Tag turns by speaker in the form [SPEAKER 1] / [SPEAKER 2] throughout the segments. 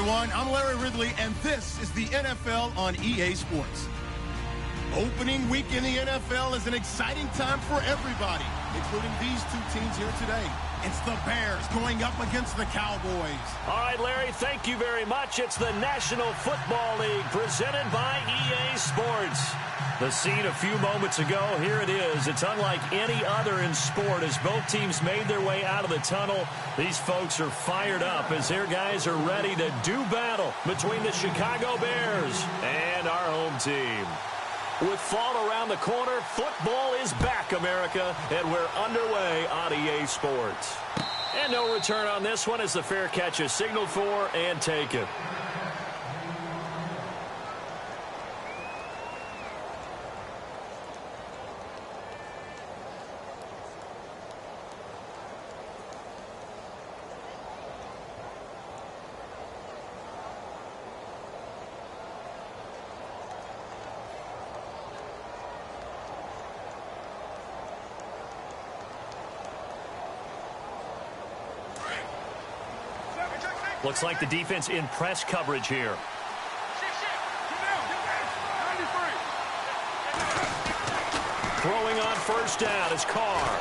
[SPEAKER 1] everyone. I'm Larry Ridley, and this is the NFL on EA Sports. Opening week in the NFL is an exciting time for everybody, including these two teams here today. It's the Bears going up against the Cowboys.
[SPEAKER 2] All right, Larry, thank you very much. It's the National Football League presented by EA Sports. The scene a few moments ago, here it is. It's unlike any other in sport as both teams made their way out of the tunnel. These folks are fired up as their guys are ready to do battle between the Chicago Bears and our home team. With fall around the corner, football is back, America, and we're underway on EA Sports. And no return on this one as the fair catch is signaled for and taken. Looks like the defense in press coverage here. Throwing on first down is Carr.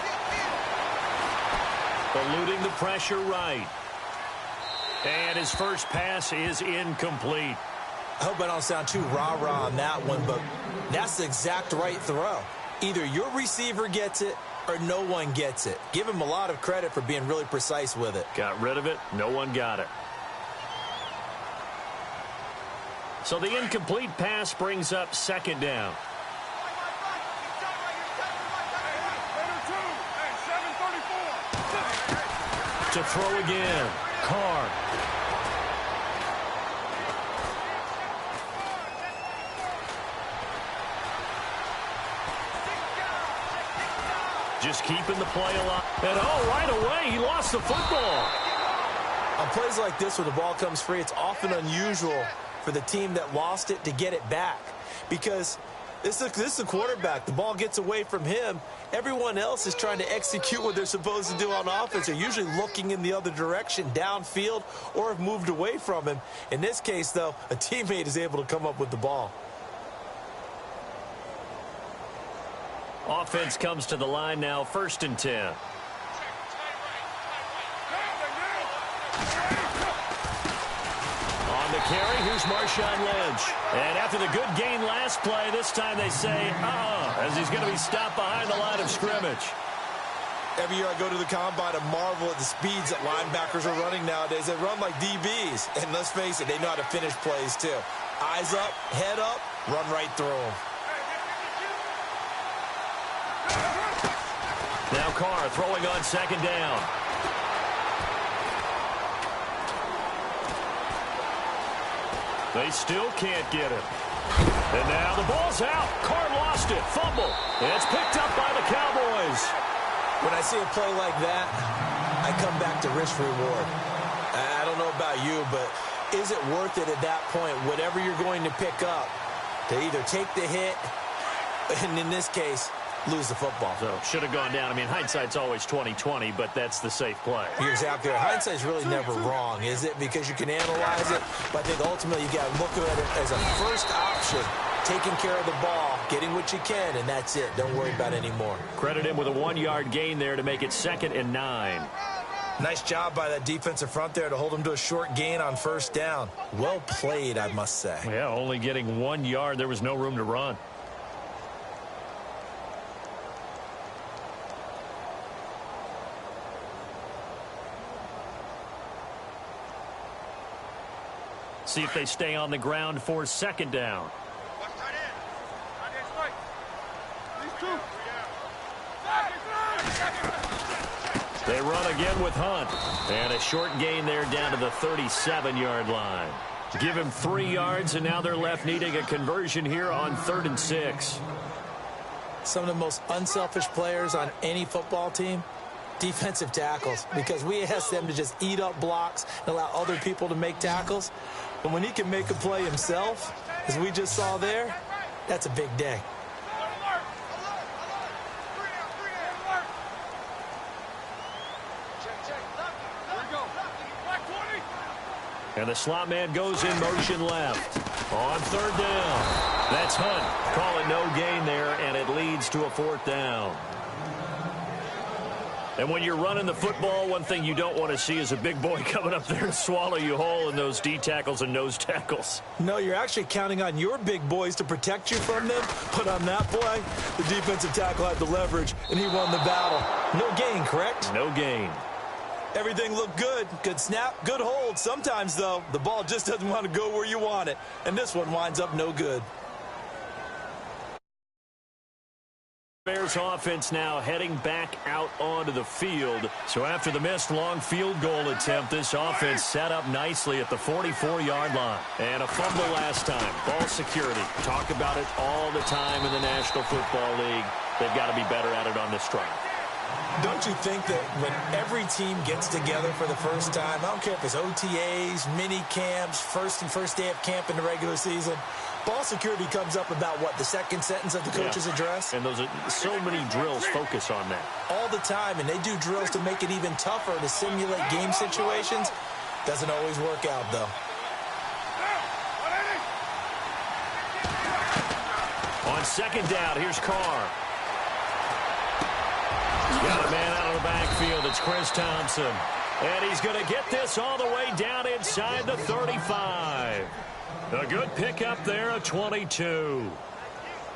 [SPEAKER 2] Eluding the pressure right. And his first pass is incomplete.
[SPEAKER 3] I hope I don't sound too rah-rah on that one, but that's the exact right throw. Either your receiver gets it or no one gets it. Give him a lot of credit for being really precise with it.
[SPEAKER 2] Got rid of it. No one got it. So the incomplete pass brings up second down. To throw again, Carr. Just keeping the play alive. And right away, he lost the football.
[SPEAKER 3] On plays like this where the ball comes free, it's often unusual for the team that lost it to get it back. Because this is the quarterback. The ball gets away from him. Everyone else is trying to execute what they're supposed to do on offense. They're usually looking in the other direction, downfield, or have moved away from him. In this case, though, a teammate is able to come up with the ball.
[SPEAKER 2] Offense comes to the line now, 1st and 10. On the carry, here's Marshawn Lynch. And after the good gain last play, this time they say, as he's going to be stopped behind the line of scrimmage.
[SPEAKER 3] Every year I go to the combine and marvel at the speeds that linebackers are running nowadays. They run like DBs. And let's face it, they know how to finish plays too. Eyes up, head up, run right through them.
[SPEAKER 2] Now Carr throwing on second down. They still can't get it. And now the ball's out. Carr lost it. Fumble. And it's picked up by the Cowboys.
[SPEAKER 3] When I see a play like that, I come back to risk reward. I don't know about you, but is it worth it at that point, whatever you're going to pick up, to either take the hit, and in this case, lose the football?
[SPEAKER 2] So should have gone down. I mean, hindsight's always 20/20, but that's the safe play.
[SPEAKER 3] You're exactly right. Hindsight's really never wrong, is it? Because you can analyze it, but I think ultimately you got to look at it as a first option, taking care of the ball, getting what you can, and that's it. Don't worry about it anymore.
[SPEAKER 2] Credit him with a 1-yard gain there to make it 2nd and 9.
[SPEAKER 3] Nice job by that defensive front there to hold him to a short gain on first down. Well played, I must say.
[SPEAKER 2] Yeah, only getting 1 yard. There was no room to run. See if they stay on the ground for second down. They run again with Hunt. And a short gain there down to the 37-yard line. Give him 3 yards, and now they're left needing a conversion here on 3rd and 6.
[SPEAKER 3] Some of the most unselfish players on any football team, defensive tackles, because we ask them to just eat up blocks and allow other people to make tackles. But when he can make a play himself, as we just saw there, that's a big day.
[SPEAKER 2] And the slot man goes in motion left. On third down. That's Hunt. Call it no gain there, and it leads to a fourth down. And when you're running the football, one thing you don't want to see is a big boy coming up there to swallow you whole in those D tackles and nose tackles.
[SPEAKER 3] No, you're actually counting on your big boys to protect you from them. But on that play, the defensive tackle had the leverage, and he won the battle. No gain, correct?
[SPEAKER 2] No gain.
[SPEAKER 3] Everything looked good. Good snap, good hold. Sometimes, though, the ball just doesn't want to go where you want it. And this one winds up no good.
[SPEAKER 2] Bears offense now heading back out onto the field. So after the missed long field goal attempt, this offense set up nicely at the 44-yard line. And a fumble last time. Ball security. Talk about it all the time in the National Football League. They've got to be better at it on this drive.
[SPEAKER 3] Don't you think that when every team gets together for the first time, I don't care if it's OTAs, mini camps, first day of camp in the regular season, ball security comes up about what, the second sentence of the coach's address?
[SPEAKER 2] And those are so many drills focus on that.
[SPEAKER 3] All the time, and they do drills to make it even tougher to simulate game situations. Doesn't always work out, though.
[SPEAKER 2] On second down, here's Carr. Got a man out of the backfield. It's Chris Thompson. And he's going to get this all the way down inside the 35. A good pickup there, a 22.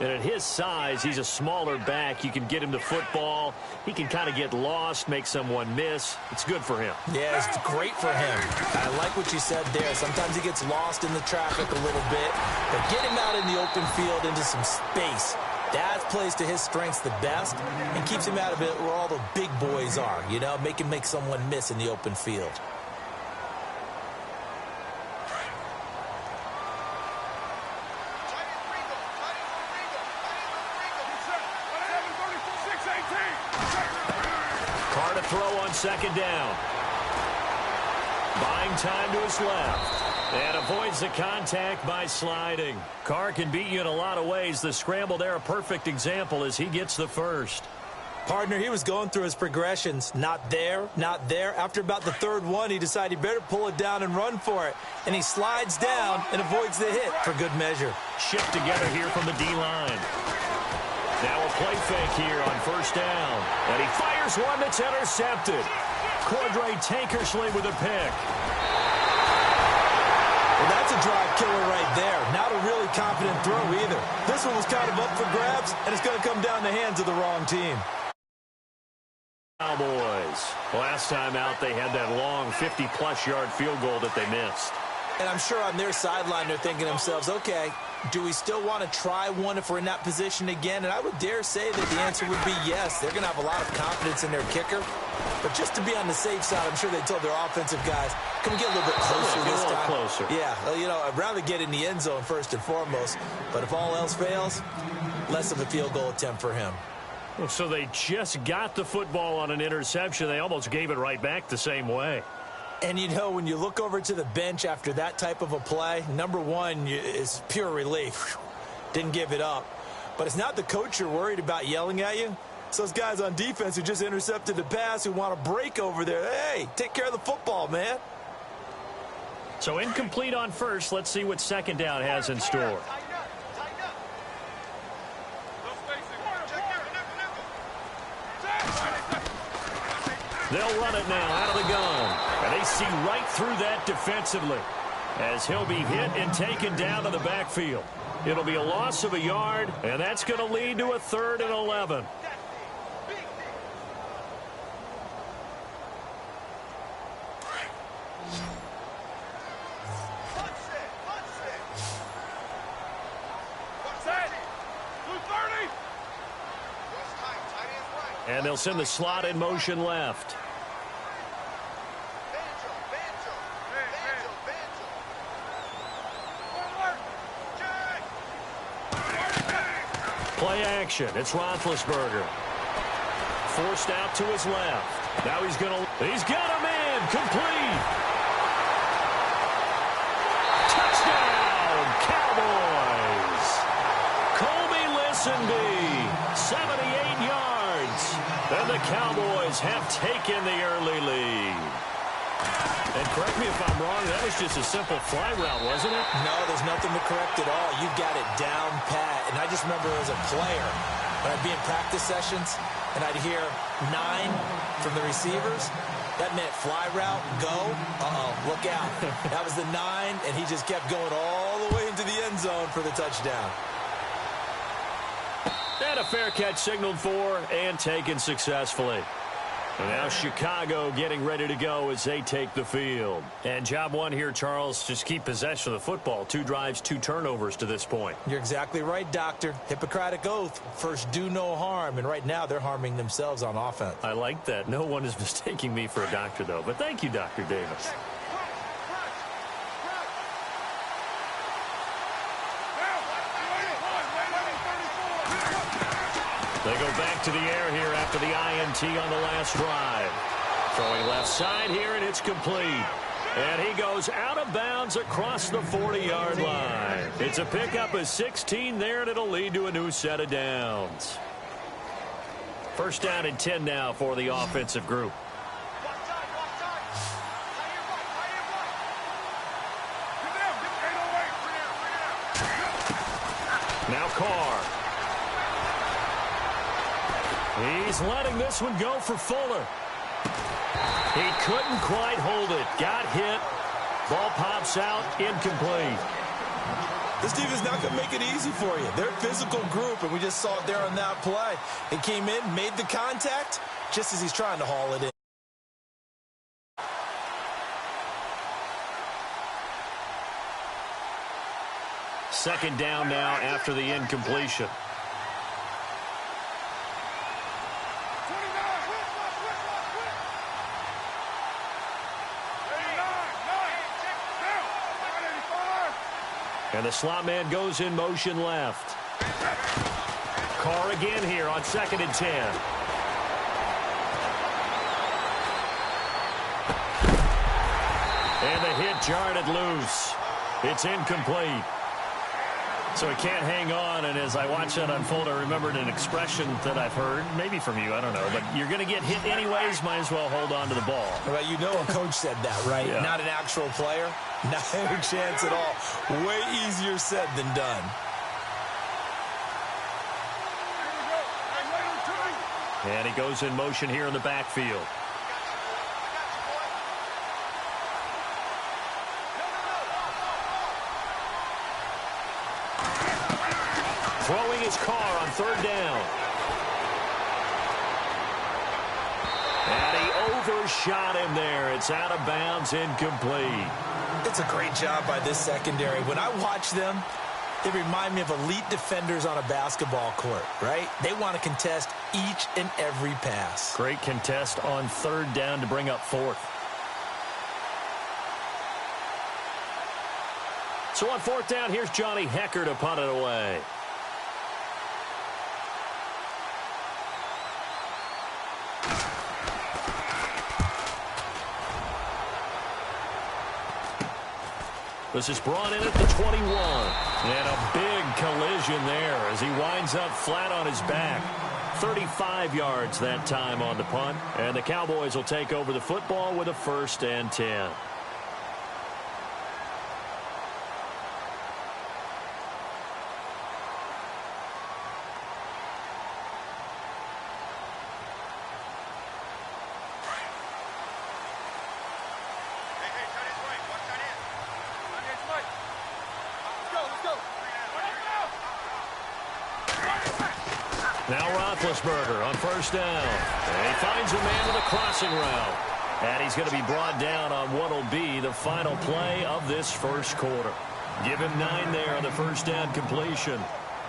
[SPEAKER 2] And at his size, he's a smaller back. You can get him the football. He can kind of get lost, make someone miss. It's good for him.
[SPEAKER 3] Yeah, it's great for him. I like what you said there. Sometimes he gets lost in the traffic a little bit. But get him out in the open field into some space. That plays to his strengths the best and keeps him out of it where all the big boys are, you know, make him make someone miss in the open field.
[SPEAKER 2] Carr to throw on second down. Buying time to his left. And avoids the contact by sliding. Carr can beat you in a lot of ways. The scramble there, a perfect example as he gets the first.
[SPEAKER 3] Partner, he was going through his progressions. Not there, not there. After about the third one, he decided he better pull it down and run for it. And he slides down and avoids the hit for good measure.
[SPEAKER 2] Shift together here from the D-line. Now a play fake here on first down. And he fires one that's intercepted. Cordray Tankersley with a pick.
[SPEAKER 3] Well, that's a drive killer right there. Not a really confident throw either. This one was kind of up for grabs, and it's going to come down the hands of the wrong team.
[SPEAKER 2] Cowboys. Last time out, they had that long 50-plus yard field goal that they missed.
[SPEAKER 3] And I'm sure on their sideline they're thinking to themselves, okay, do we still want to try one if we're in that position again? And I would dare say that the answer would be yes. They're going to have a lot of confidence in their kicker. But just to be on the safe side, I'm sure they told their offensive guys, can we get a little bit closer this time?
[SPEAKER 2] Closer.
[SPEAKER 3] Yeah, well, you know, I'd rather get in the end zone first and foremost. But if all else fails, less of a field goal attempt for him.
[SPEAKER 2] So they just got the football on an interception. They almost gave it right back the same way.
[SPEAKER 3] And, you know, when you look over to the bench after that type of a play, number one is pure relief. Didn't give it up. But it's not the coach you're worried about yelling at you. It's those guys on defense who just intercepted the pass who want to break over there. Hey, take care of the football, man.
[SPEAKER 2] So incomplete on first. Let's see what second down has in store. They'll run it now out of the gun. And they see right through that defensively as he'll be hit and taken down to the backfield. It'll be a loss of a yard, and that's going to lead to a 3rd and 11. And they'll send the slot in motion left. Play action. It's Roethlisberger. Forced out to his left. Now he's got a man. Complete. Touchdown, Cowboys. Colby Lisenby, 78 yards. And the Cowboys have taken the early lead. And correct me if I'm wrong, that was just a simple fly route, wasn't it?
[SPEAKER 3] No, there's nothing to correct at all. You've got it down pat. And I just remember as a player, when I'd be in practice sessions and I'd hear 9 from the receivers, that meant fly route, go, look out. That was the 9, and he just kept going all the way into the end zone for the touchdown.
[SPEAKER 2] And a fair catch signaled for and taken successfully. And now Chicago getting ready to go as they take the field. And job one here, Charles, just keep possession of the football. 2 drives, 2 turnovers to this point.
[SPEAKER 3] You're exactly right, Doctor. Hippocratic oath. First, do no harm. And right now, they're harming themselves on offense.
[SPEAKER 2] I like that. No one is mistaking me for a doctor, though. But thank you, Dr. Davis. They go back to the air here after the INT on the last drive. Throwing left side here, and it's complete. And he goes out of bounds across the 40-yard line. It's a pickup of 16 there, and it'll lead to a new set of downs. First down and 10 now for the offensive group. Now Carr. He's letting this one go for Fuller. He couldn't quite hold it. Got hit. Ball pops out. Incomplete.
[SPEAKER 3] This defense is not going to make it easy for you. They're a physical group, and we just saw it there on that play. He came in, made the contact, just as he's trying to haul it in.
[SPEAKER 2] Second down now after the incompletion. And the slot man goes in motion left. Carr again here on 2nd and 10. And the hit jarred it loose. It's incomplete. So he can't hang on, and as I watch that unfold, I remembered an expression that I've heard, maybe from you, I don't know, but you're going to get hit anyways, might as well hold on to the ball.
[SPEAKER 3] Well, you know a coach said that, right?
[SPEAKER 2] Yeah.
[SPEAKER 3] Not an actual player. Not a chance at all. Way easier said than done.
[SPEAKER 2] And he goes in motion here in the backfield. Throwing his Carr on 3rd down. And he overshot him there. It's out of bounds, incomplete.
[SPEAKER 3] It's a great job by this secondary. When I watch them, they remind me of elite defenders on a basketball court, right? They want to contest each and every pass.
[SPEAKER 2] Great contest on 3rd down to bring up 4th. So on 4th down, here's Johnny Hekker to punt it away. This is brought in at the 21. And a big collision there as he winds up flat on his back. 35 yards that time on the punt. And the Cowboys will take over the football with a 1st and 10. Now Roethlisberger on 1st down. And he finds a man with a crossing route. And he's going to be brought down on what will be the final play of this 1st quarter. Give him 9 there on the 1st down completion.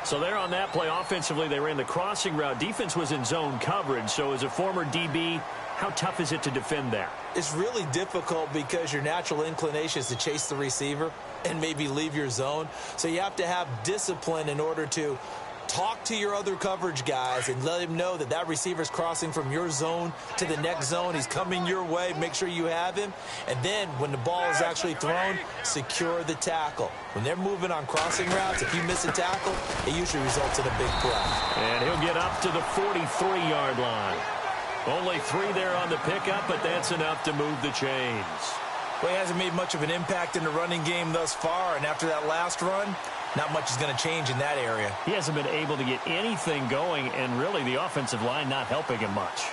[SPEAKER 2] So there on that play, offensively, they ran the crossing route. Defense was in zone coverage. So as a former DB, how tough is it to defend that?
[SPEAKER 3] It's really difficult because your natural inclination is to chase the receiver and maybe leave your zone. So you have to have discipline in order to talk to your other coverage guys and let him know that that receiver's crossing from your zone to the next zone. He's coming your way. Make sure you have him. And then when the ball is actually thrown, secure the tackle. When they're moving on crossing routes, if you miss a tackle, it usually results in a big play.
[SPEAKER 2] And he'll get up to the 43-yard line. Only 3 there on the pickup, but that's enough to move the chains.
[SPEAKER 3] Well, he hasn't made much of an impact in the running game thus far, and after that last run, not much is going to change in that area.
[SPEAKER 2] He hasn't been able to get anything going, and really the offensive line not helping him much.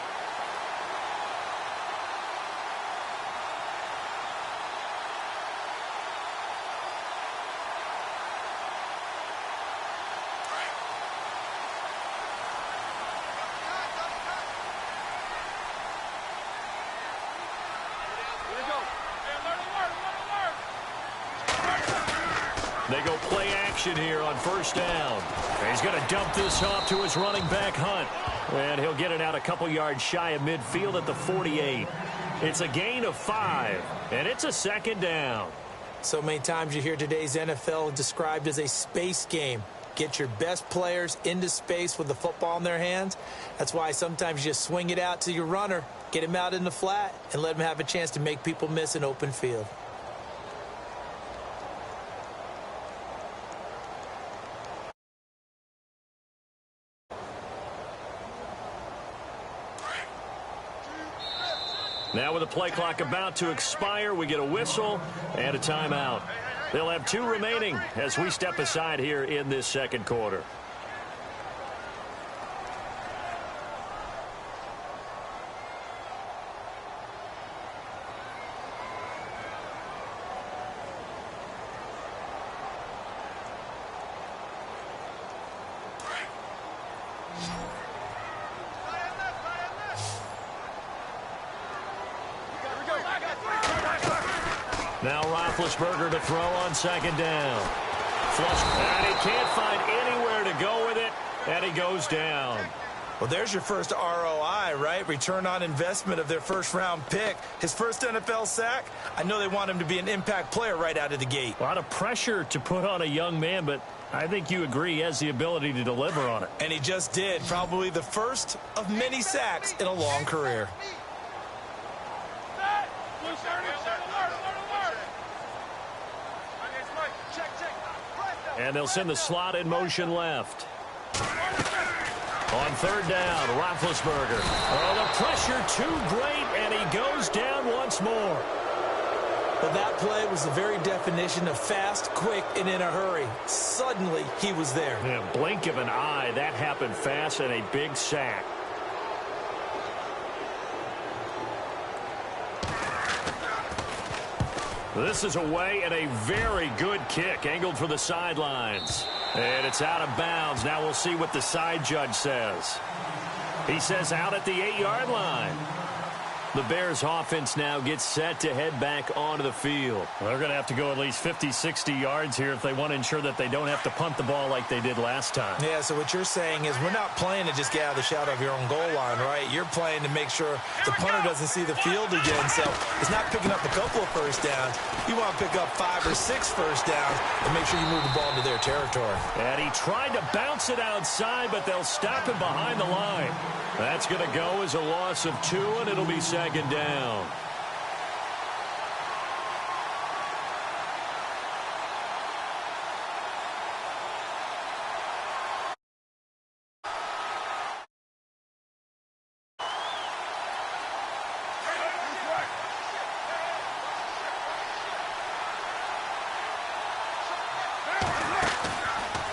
[SPEAKER 2] They go play action here on first down. He's going to dump this off to his running back, Hunt. And he'll get it out a couple yards shy of midfield at the 48. It's a gain of 5, and it's a second down.
[SPEAKER 3] So many times you hear today's NFL described as a space game. Get your best players into space with the football in their hands. That's why sometimes you just swing it out to your runner, get him out in the flat, and let him have a chance to make people miss an open field.
[SPEAKER 2] Now with the play clock about to expire, we get a whistle and a timeout. They'll have 2 remaining as we step aside here in this second quarter. Now Roethlisberger to throw on second down. Flush, and he can't find anywhere to go with it, and he goes down.
[SPEAKER 3] Well, there's your first ROI, right? Return on investment of their first-round pick. His first NFL sack. I know they want him to be an impact player right out of the gate.
[SPEAKER 2] A lot of pressure to put on a young man, but I think you agree he has the ability to deliver on it.
[SPEAKER 3] And he just did. Probably the first of many sacks in a long career.
[SPEAKER 2] And they'll send the slot in motion left. On third down, Roethlisberger. Oh, the pressure too great, and he goes down once more.
[SPEAKER 3] But that play was the very definition of fast, quick, and in a hurry. Suddenly, he was there.
[SPEAKER 2] Yeah, blink of an eye, that happened fast, and a big sack. This is away, and a very good kick, angled for the sidelines. And it's out of bounds. Now we'll see what the side judge says. He says out at the 8-yard line. The Bears offense now gets set to head back onto the field. Well, they're going to have to go at least 50, 60 yards here if they want to ensure that they don't have to punt the ball like they did last time.
[SPEAKER 3] Yeah, so what you're saying is we're not playing to just get out of the shadow of your own goal line, right? You're playing to make sure the punter doesn't see the field again. So it's not picking up a couple of first downs. You want to pick up 5 or 6 first downs and make sure you move the ball into their territory.
[SPEAKER 2] And he tried to bounce it outside, but they'll stop him behind the line. That's going to go as a loss of 2, and it'll be second down.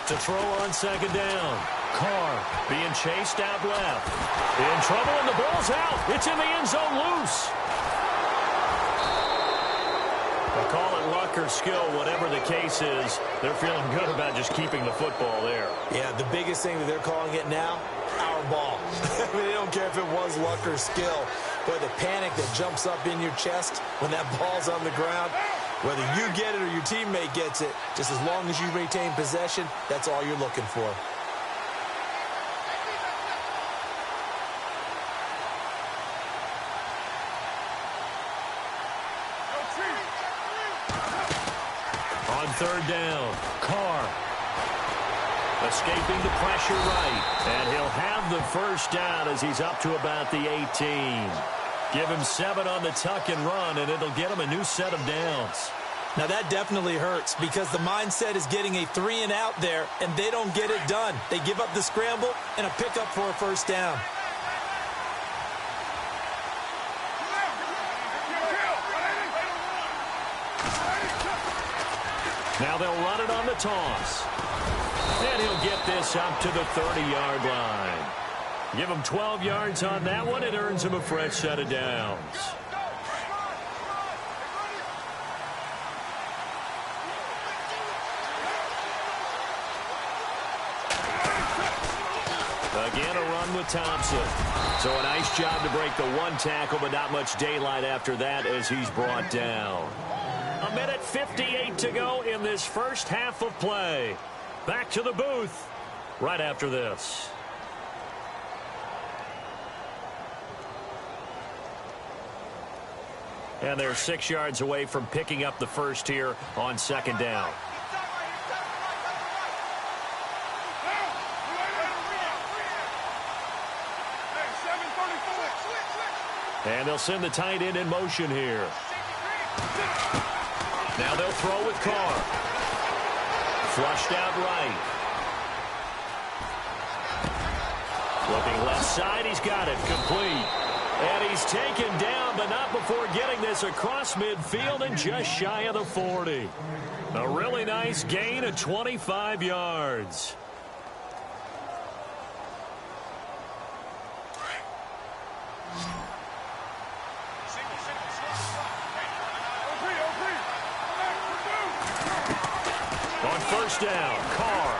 [SPEAKER 2] To throw on second down. Carr being chased out left. In trouble, and the ball's out. It's in the end zone loose. They'll call it luck or skill, whatever the case is. They're feeling good about just keeping the football there.
[SPEAKER 3] Yeah, the biggest thing that they're calling it now, our ball. I mean, they don't care if it was luck or skill. But the panic that jumps up in your chest when that ball's on the ground, whether you get it or your teammate gets it, just as long as you retain possession, that's all you're looking for.
[SPEAKER 2] On third down, Carr escaping the pressure right, and he'll have the first down as he's up to about the 18. Give him 7 on the tuck and run, and it'll get him a new set of downs.
[SPEAKER 3] Now that definitely hurts because the mindset is getting a 3 and out there, and they don't get it done. They give up the scramble and a pickup for a first down.
[SPEAKER 2] Now they'll run it on the toss. And he'll get this up to the 30-yard line. Give him 12 yards on that one. It earns him a fresh set of downs. Again, a run with Thompson. So a nice job to break the one tackle, but not much daylight after that as he's brought down. 1:58 to go in this first half of play. Back to the booth right after this. And they're 6 yards away from picking up the first here on second down. And they'll send the tight end in motion here. Now they'll throw with Carr. Flushed out right. Looking left side, he's got it. Complete. And he's taken down, but not before getting this across midfield and just shy of the 40. A really nice gain of 25 yards. On first down, Carr.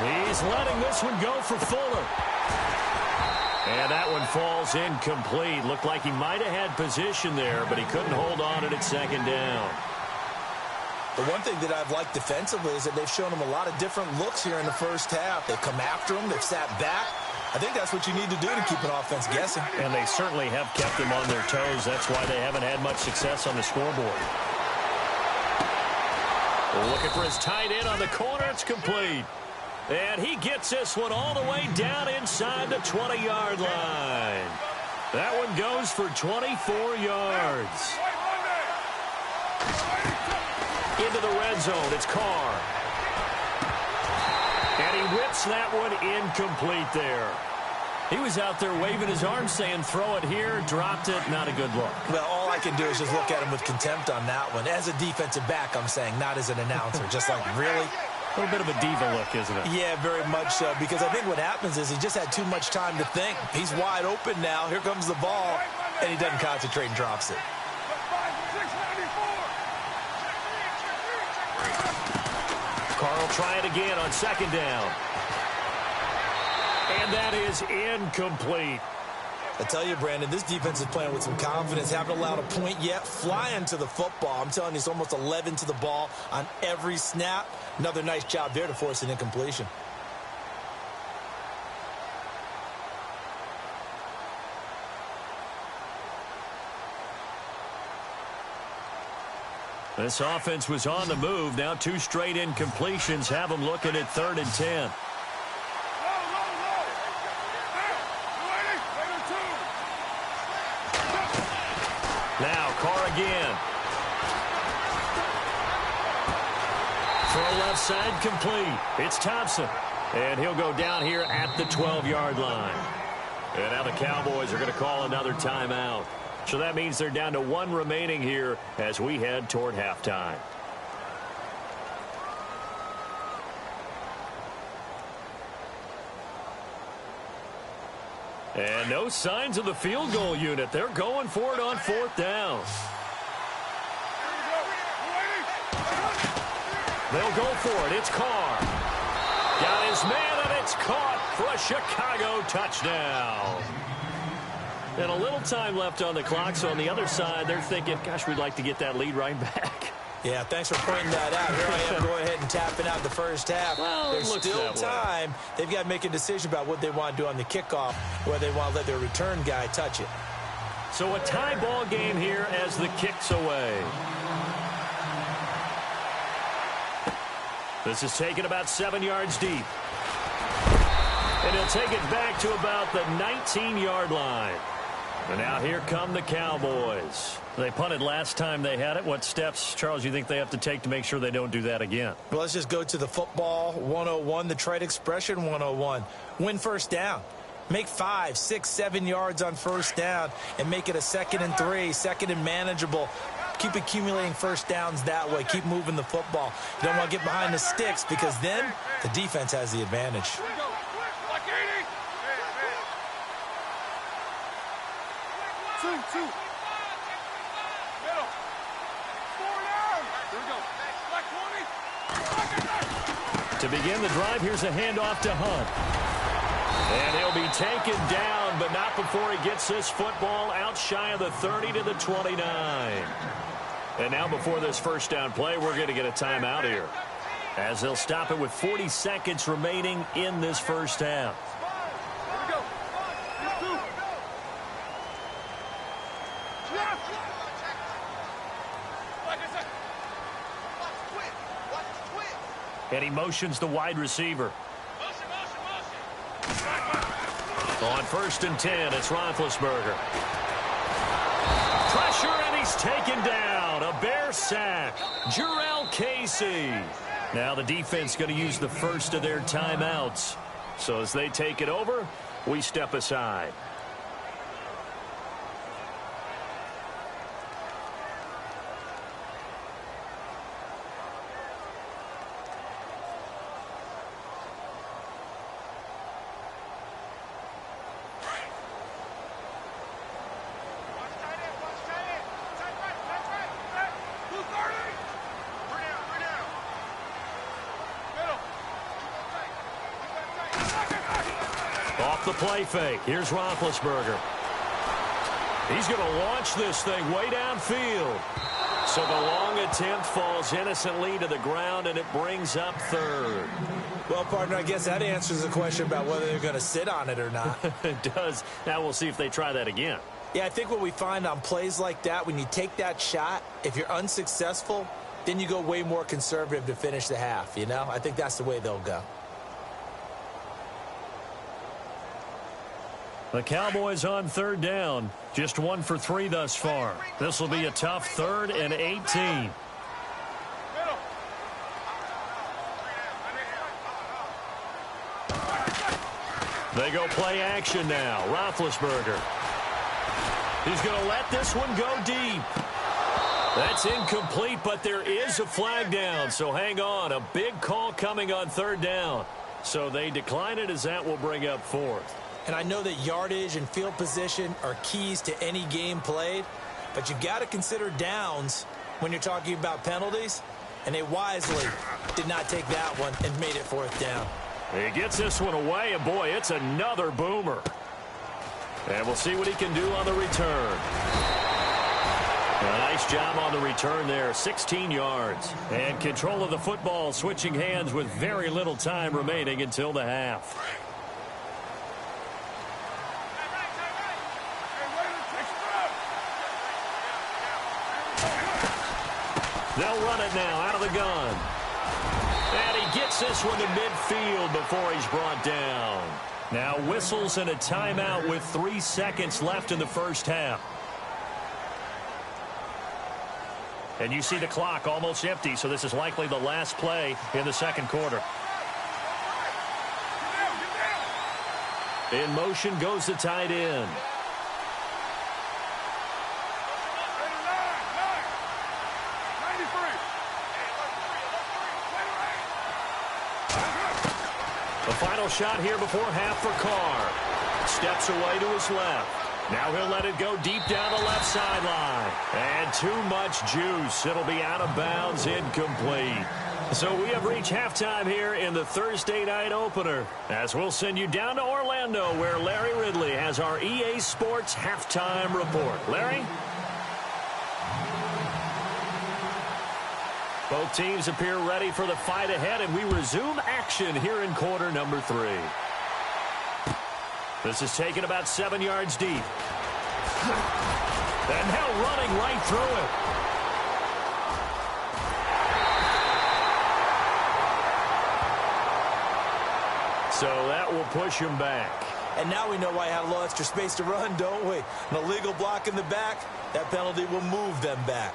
[SPEAKER 2] He's letting this one go for Fuller. And that one falls incomplete. Looked like he might have had position there, but he couldn't hold on to it at second down.
[SPEAKER 3] The one thing that I've liked defensively is that they've shown him a lot of different looks here in the first half. They've come after him. They've sat back. I think that's what you need to do to keep an offense guessing.
[SPEAKER 2] And they certainly have kept them on their toes. That's why they haven't had much success on the scoreboard. Looking for his tight end on the corner. It's complete. And he gets this one all the way down inside the 20-yard line. That one goes for 24 yards. Into the red zone. It's Carr. And he whips that one incomplete there. He was out there waving his arms saying, throw it here, dropped it, not a good look.
[SPEAKER 3] Well, all I can do is just look at him with contempt on that one. As a defensive back, I'm saying, not as an announcer. Just like, really?
[SPEAKER 2] A little bit of a diva look, isn't it?
[SPEAKER 3] Yeah, very much so, because I think what happens is he just had too much time to think. He's wide open now. Here comes the ball, and he doesn't concentrate and drops it.
[SPEAKER 2] Carr will try it again on second down. And that is incomplete.
[SPEAKER 3] I tell you, Brandon, this defense is playing with some confidence. Haven't allowed a point yet. Flying to the football. I'm telling you, it's almost 11 to the ball on every snap. Another nice job there to force an incompletion.
[SPEAKER 2] This offense was on the move. Now 2 straight incompletions have them looking at 3rd and 10. Now Carr again. Throw left side complete. It's Thompson. And he'll go down here at the 12-yard line. And now the Cowboys are going to call another timeout. So that means they're down to 1 remaining here as we head toward halftime. And no signs of the field goal unit. They're going for it on 4th down. They'll go for it. It's Carr. Got his man, and it's caught for a Chicago touchdown. And a little time left on the clock, so on the other side, they're thinking, gosh, we'd like to get that lead right back.
[SPEAKER 3] Yeah, thanks for pointing that out. Here I am going ahead and tapping out the first half.
[SPEAKER 2] Well,
[SPEAKER 3] there's still time. They've got to make a decision about what they want to do on the kickoff, whether they want to let their return guy touch it.
[SPEAKER 2] So a tie ball game here as the kick's away. This is taken about 7 yards deep. And he'll take it back to about the 19-yard line. And now here come the Cowboys. They punted last time they had it. What steps, Charles, you think they have to take to make sure they don't do that again?
[SPEAKER 3] Well, let's just go to the football 101, the trade expression 101. Win first down. Make 5, 6, 7 yards on first down and make it a 2nd and 3, 2nd and manageable. Keep accumulating first downs that way. Keep moving the football. You don't want to get behind the sticks because then the defense has the advantage.
[SPEAKER 2] To begin the drive, here's a handoff to Hunt. And he'll be taken down, but not before he gets this football out shy of the 30 to the 29. And now before this first down play, we're going to get a timeout here, as they'll stop it with 40 seconds remaining in this first half. And he motions the wide receiver. On 1st and 10, it's Roethlisberger. Pressure, and he's taken down. A Bear sack. Jurrell Casey. Now the defense going to use the first of their timeouts. So as they take it over, we step aside. Off the play fake. Here's Roethlisberger. He's going to launch this thing way downfield. So the long attempt falls innocently to the ground, and it brings up 3rd.
[SPEAKER 3] Well, partner, I guess that answers the question about whether they're going to sit on it or not.
[SPEAKER 2] It does. Now we'll see if they try that again.
[SPEAKER 3] Yeah, I think what we find on plays like that, when you take that shot, if you're unsuccessful, then you go way more conservative to finish the half, you know? I think that's the way they'll go.
[SPEAKER 2] The Cowboys on 3rd down. Just 1 for 3 thus far. This will be a tough 3rd and 18. They go play action now. Roethlisberger. He's going to let this one go deep. That's incomplete, but there is a flag down, so hang on. A big call coming on 3rd down. So they decline it, as that will bring up 4th.
[SPEAKER 3] And I know that yardage and field position are keys to any game played, but you've got to consider downs when you're talking about penalties, and they wisely did not take that one and made it 4th down.
[SPEAKER 2] He gets this one away, and boy, it's another boomer. And we'll see what he can do on the return. A nice job on the return there, 16 yards. And control of the football switching hands with very little time remaining until the half. They'll run it now out of the gun. And he gets this one to midfield before he's brought down. Now whistles and a timeout with 3 seconds left in the first half. And you see the clock almost empty, so this is likely the last play in the second quarter. In motion goes the tight end. The final shot here before half for Carr. Steps away to his left. Now he'll let it go deep down the left sideline. And too much juice. It'll be out of bounds, incomplete. So we have reached halftime here in the Thursday night opener, as we'll send you down to Orlando, where Larry Ridley has our EA Sports halftime report. Larry? Both teams appear ready for the fight ahead, and we resume action here in quarter number 3. This is taken about 7 yards deep. And now running right through it. So that will push him back.
[SPEAKER 3] And now we know why he had a little extra space to run, don't we? An illegal block in the back, that penalty will move them back.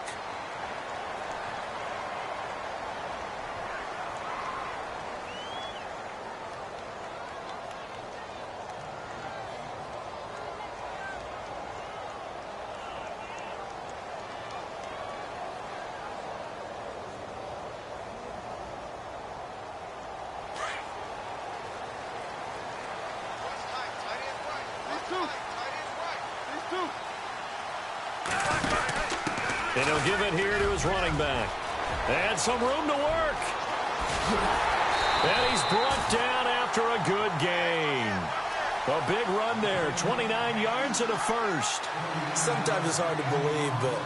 [SPEAKER 2] And he'll give it here to his running back. And some room to work. And he's brought down after a good gain. A big run there, 29 yards and a first.
[SPEAKER 3] Sometimes it's hard to believe, but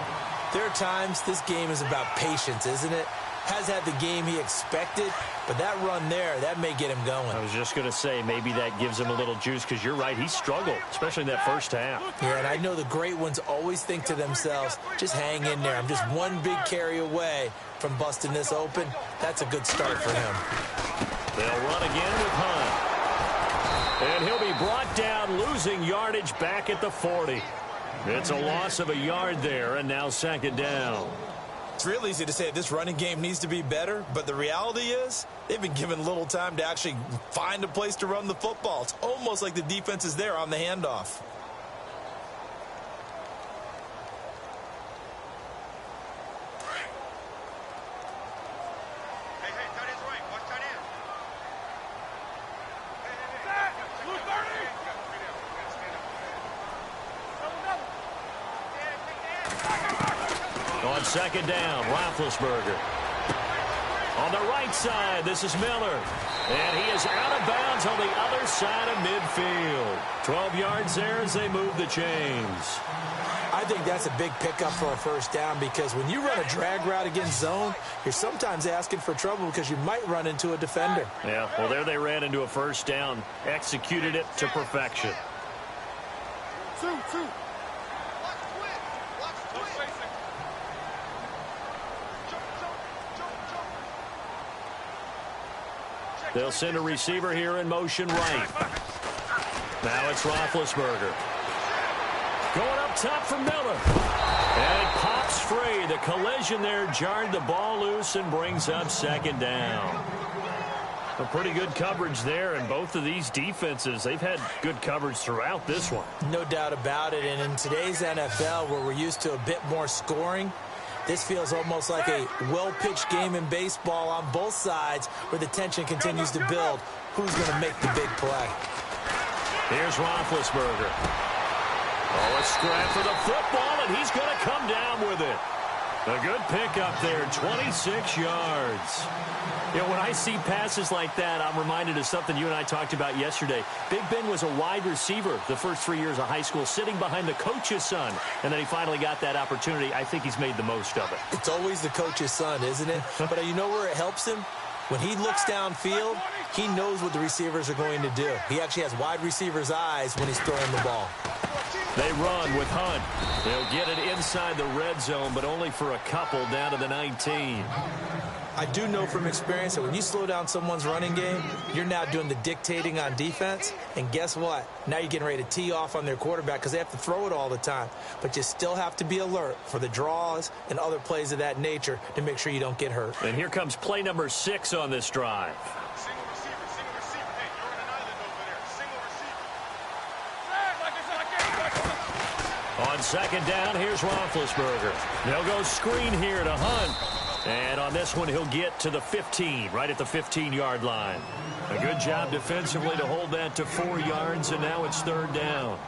[SPEAKER 3] there are times this game is about patience, isn't it? Has had the game he expected, but that run there, that may get him going.
[SPEAKER 2] I was just going to say, maybe that gives him a little juice, because you're right, he struggled, especially in that first half.
[SPEAKER 3] Yeah, and I know the great ones always think to themselves, just hang in there. I'm just one big carry away from busting this open. That's a good start for him.
[SPEAKER 2] They'll run again with Hunt. And he'll be brought down, losing yardage back at the 40. It's a loss of a yard there, and now second down.
[SPEAKER 3] It's real easy to say this running game needs to be better, but the reality is they've been given little time to actually find a place to run the football. It's almost like the defense is there on the handoff.
[SPEAKER 2] On second down, Roethlisberger. On the right side, this is Miller. And he is out of bounds on the other side of midfield. 12 yards there as they move the chains.
[SPEAKER 3] I think that's a big pickup for a first down, because when you run a drag route against zone, you're sometimes asking for trouble because you might run into a defender.
[SPEAKER 2] Yeah, well, there they ran into a first down. Executed it to perfection.
[SPEAKER 1] Two.
[SPEAKER 2] They'll send a receiver here in motion right. Now it's Roethlisberger. Going up top for Miller. And it pops free. The collision there jarred the ball loose and brings up second down. A pretty good coverage there, and both of these defenses, they've had good coverage throughout this one.
[SPEAKER 3] No doubt about it, and in today's NFL, where we're used to a bit more scoring, this feels almost like a well-pitched game in baseball on both sides, where the tension continues to build. Who's going to make the big play?
[SPEAKER 2] Here's Roethlisberger. Oh, a scrap for the football, and he's going to come down with it. A good pickup there, 26 yards. You know, when I see passes like that, I'm reminded of something you and I talked about yesterday. Big Ben was a wide receiver the first 3 years of high school, sitting behind the coach's son, and then he finally got that opportunity. I think he's made the most of it.
[SPEAKER 3] It's always the coach's son, isn't it? But you know where it helps him? When he looks downfield, he knows what the receivers are going to do. He actually has wide receivers' eyes when he's throwing the ball.
[SPEAKER 2] They run with Hunt. They'll get it inside the red zone, but only for a couple, down to the 19.
[SPEAKER 3] I do know from experience that when you slow down someone's running game, you're now doing the dictating on defense. And guess what? Now you're getting ready to tee off on their quarterback because they have to throw it all the time. But you still have to be alert for the draws and other plays of that nature to make sure you don't get hurt.
[SPEAKER 2] And here comes play number 6 on this drive.
[SPEAKER 1] Single receiver. Hey, you're on an island over there. Single receiver.
[SPEAKER 2] On second down, here's Roethlisberger. They'll go screen here to Hunt. And on this one, he'll get to the 15, right at the 15-yard line. A good job defensively to hold that to 4 yards, and now it's third down.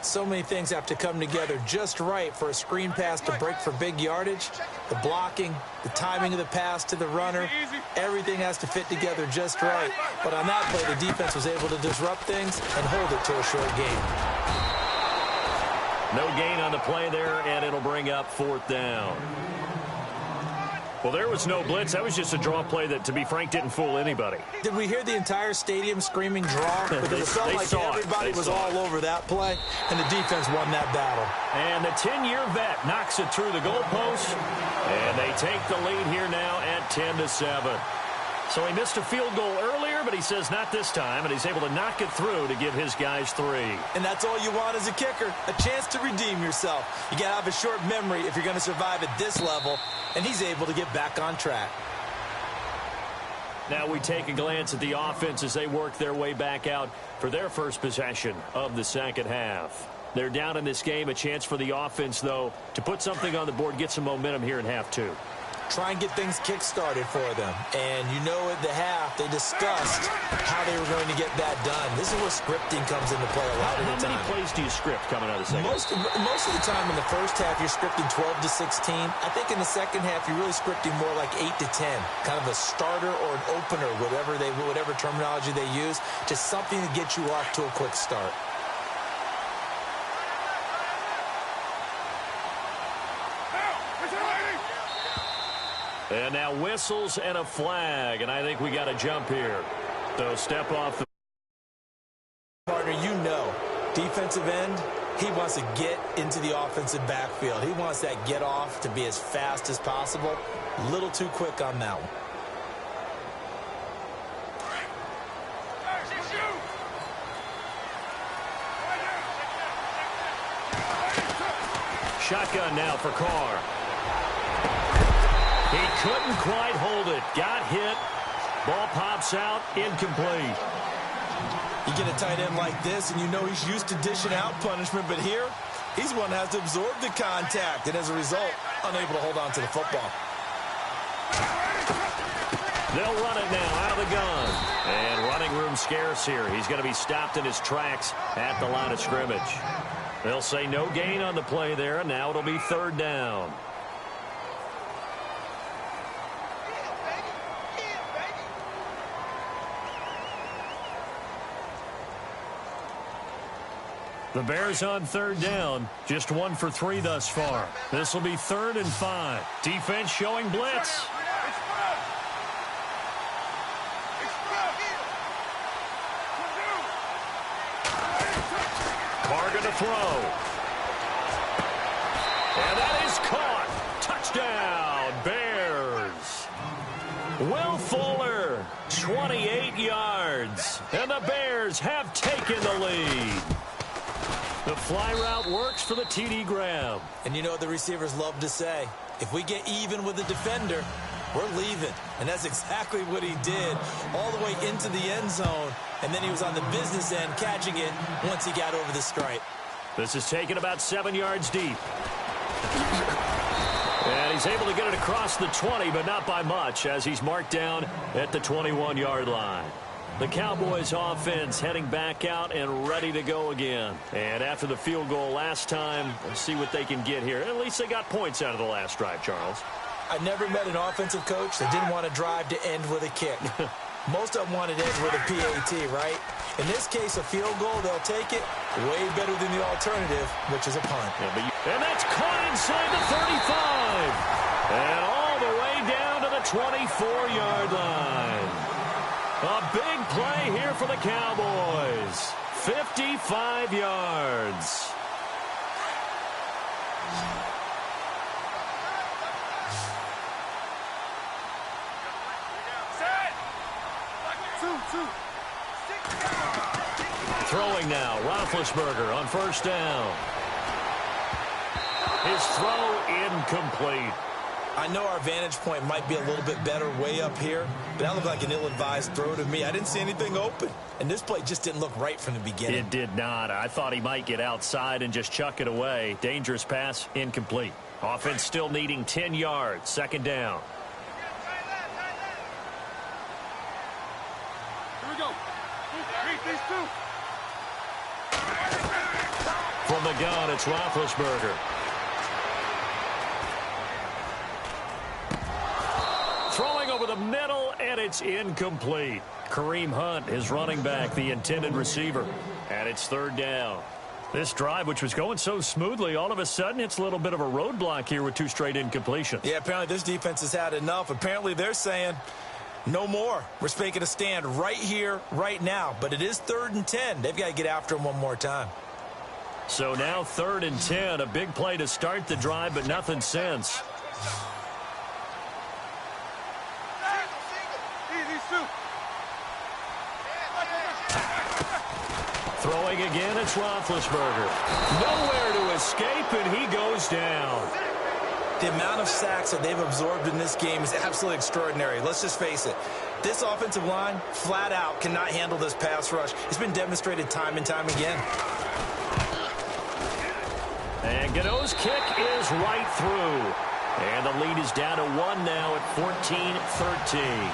[SPEAKER 3] So many things have to come together just right for a screen pass to break for big yardage. The blocking, the timing of the pass to the runner, everything has to fit together just right. But on that play, the defense was able to disrupt things and hold it to a short gain.
[SPEAKER 2] No gain on the play there, and it'll bring up fourth down. Well, there was no blitz. That was just a draw play that, to be frank, didn't fool anybody.
[SPEAKER 3] Did we hear the entire stadium screaming draw? Because it felt like everybody was all over that play, and the defense won that battle.
[SPEAKER 2] And the 10-year vet knocks it through the goalpost, and they take the lead here now at 10-7. So he missed a field goal earlier, but he says not this time, and he's able to knock it through to give his guys 3.
[SPEAKER 3] And that's all you want as a kicker, a chance to redeem yourself. You got to have a short memory if you're going to survive at this level, and he's able to get back on track.
[SPEAKER 2] Now we take a glance at the offense as they work their way back out for their first possession of the second half. They're down in this game. A chance for the offense, though, to put something on the board, get some momentum here in half 2.
[SPEAKER 3] try and get things kick-started for them. And you know at the half, they discussed how they were going to get that done. This is where scripting comes into play a lot of the time.
[SPEAKER 2] How many plays do you script coming out of the second?
[SPEAKER 3] Most of the time in the first half, you're scripting 12 to 16. I think in the second half, you're really scripting more like 8 to 10. Kind of a starter or an opener, whatever terminology they use. Just something to get you off to a quick start.
[SPEAKER 2] And now whistles and a flag, and I think we got to jump here. So step off the
[SPEAKER 3] partner, you know, defensive end, he wants to get into the offensive backfield. He wants that get off to be as fast as possible. A little too quick on that one.
[SPEAKER 2] Shotgun now for Carr. He couldn't quite hold it. Got hit. Ball pops out. Incomplete.
[SPEAKER 3] You get a tight end like this, and you know he's used to dishing out punishment, but here, he's one that has to absorb the contact, and as a result, unable to hold on to the football.
[SPEAKER 2] They'll run it now out of the gun. And running room scarce here. He's going to be stopped in his tracks at the line of scrimmage. They'll say no gain on the play there, and now it'll be third down. The Bears on third down, just 1 for 3 thus far. This will be 3rd and 5. Defense showing blitz. Carr to throw. And that is caught. Touchdown, Bears. Will Fuller, 28 yards. And the Bears have taken the lead. The fly route works for the TD grab.
[SPEAKER 3] And you know what the receivers love to say? If we get even with the defender, we're leaving. And that's exactly what he did all the way into the end zone. And then he was on the business end catching it once he got over the stripe.
[SPEAKER 2] This is taken about 7 yards deep. And he's able to get it across the 20, but not by much, as he's marked down at the 21-yard line. The Cowboys offense heading back out and ready to go again. And after the field goal last time, let's see what they can get here. At least they got points out of the last drive, Charles.
[SPEAKER 3] I never met an offensive coach that didn't want to drive to end with a kick. Most of them wanted to end with a PAT, right? In this case, a field goal, they'll take it way better than the alternative, which is a punt.
[SPEAKER 2] And that's caught inside the 35. And all the way down to the 24-yard line. A big play here for the Cowboys. 55 yards. Throwing now, Roethlisberger on first down. His throw incomplete.
[SPEAKER 3] I know our vantage point might be a little bit better way up here, but that looked like an ill-advised throw to me. I didn't see anything open, and this play just didn't look right from the beginning.
[SPEAKER 2] It did not. I thought he might get outside and just chuck it away. Dangerous pass, incomplete. Offense still needing 10 yards. Second down.
[SPEAKER 4] Here we go. These two.
[SPEAKER 2] From the gun, it's Roethlisberger. Throwing over the middle, and it's incomplete. Kareem Hunt, his running back, the intended receiver. And it's third down. This drive, which was going so smoothly, all of a sudden it's a little bit of a roadblock here with 2 straight incompletions.
[SPEAKER 3] Yeah, apparently this defense has had enough. Apparently they're saying no more. We're making a stand right here, right now. But it is 3rd and 10. They've got to get after him one more time.
[SPEAKER 2] So now 3rd and 10. A big play to start the drive, but nothing since. Throwing again, it's Roethlisberger. Nowhere to escape, and he goes down.
[SPEAKER 3] The amount of sacks that they've absorbed in this game is absolutely extraordinary. Let's just face it. This offensive line, flat out, cannot handle this pass rush. It's been demonstrated time and time again.
[SPEAKER 2] And Gano's kick is right through. And the lead is down to 1 now at 14-13.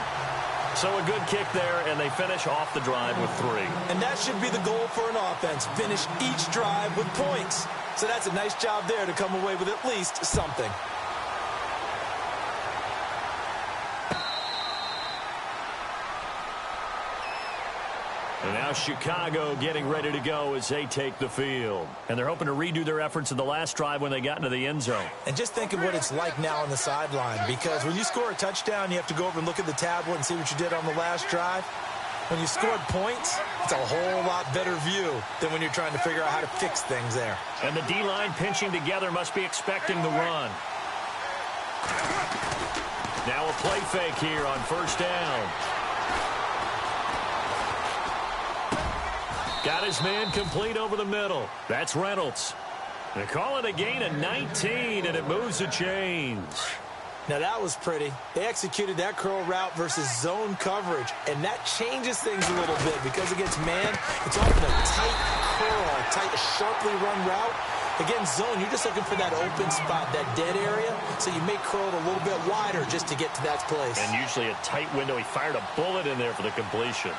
[SPEAKER 2] So a good kick there, and they finish off the drive with 3.
[SPEAKER 3] And that should be the goal for an offense. Finish each drive with points. So that's a nice job there to come away with at least something.
[SPEAKER 2] And now Chicago getting ready to go as they take the field. And they're hoping to redo their efforts in the last drive when they got into the end zone.
[SPEAKER 3] And just think of what it's like now on the sideline, because when you score a touchdown, you have to go over and look at the tablet and see what you did on the last drive. When you scored points, it's a whole lot better view than when you're trying to figure out how to fix things there.
[SPEAKER 2] And the D-line pinching together must be expecting the run. Now a play fake here on first down. Got his man complete over the middle. That's Reynolds. They call it a gain of 19, and it moves the chains.
[SPEAKER 3] Now, that was pretty. They executed that curl route versus zone coverage, and that changes things a little bit because against man, it's often a tight curl, tight, sharply run route. Against zone, you're just looking for that open spot, that dead area, so you may curl it a little bit wider just to get to that place.
[SPEAKER 2] And usually a tight window. He fired a bullet in there for the completion.